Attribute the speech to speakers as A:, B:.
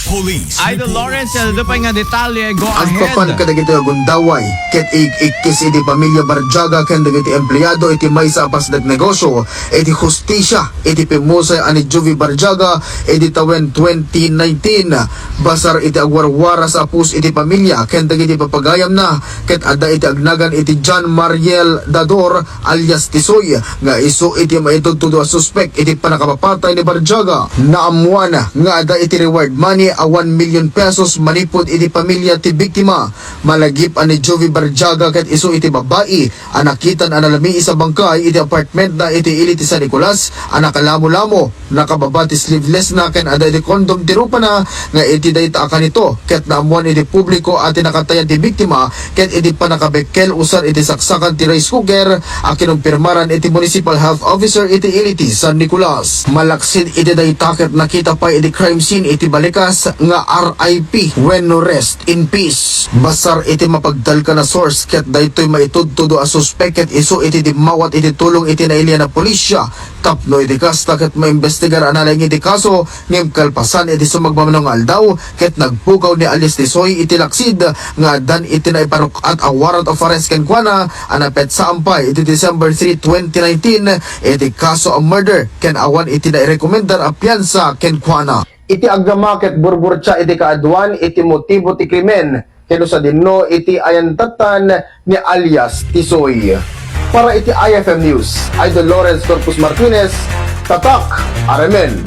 A: Police
B: Idol Lawrence, do pa nga detalye, go
C: Ang
B: ahead.
C: papan kadagiti agundaway, ket ikis iti pamilya Barjaga ken dagiti empleyado iti may sa apas negosyo, iti hustisya, iti pimusay ani Juvie Barjaga, iti tawen 2019, basar iti agwarwara sa apus iti pamilya, ken dagiti papagayam na, ket adda iti agnagan iti John Mariel Dador alias Tisoy, nga isu iti maitudtudo a suspek iti panakapapatay ni Barjaga, naamuan nga adda iti reward money a 1 million pesos manipod iti pamilya ti biktima. Malagip ani Juvie Barjaga ket isu iti babae anakitan analami isa bangkay iti apartment na iti ili ti San Nicolas, anakalamo-lamo nakababa ti sleeveless na ken ada iti kondom ti rupa na nga iti dayta kanito ket naamuan iti publiko ati nakatayan ti biktima ket iti panakabekel usan iti saksakan ti rice cooker a kinumpirmaran iti municipal health officer iti ili ti San Nicolas. Malaksid iti dayta ket nakita pa iti crime scene iti balikas nga RIP when no rest in peace. Basar iti mapagdal ka na source ket daytoy maitudtudo a suspect ket isu iti dimawat iti tulong iti nailya na pulisya tapno iti kasta ket maimbestigar analay iti kaso ngem kalpasan iti sumagmamanong aldaw ket nagpukaw ni alias Tisoy iti laksid nga dan iti naiparok at a warrant of arrest ken kuana anapet sa ampay iti December 3, 2019 iti kaso a murder ken awan iti nairekomendar a piyansa ken kuana. Iti agdama ket burburtsa iti kaadwan iti motibo ti krimen keno sa dinno iti ayantatan ni alias Tisoy. Para iti IFM News, Idol Lawrence Corpus Martinez, Tatak, Aramen.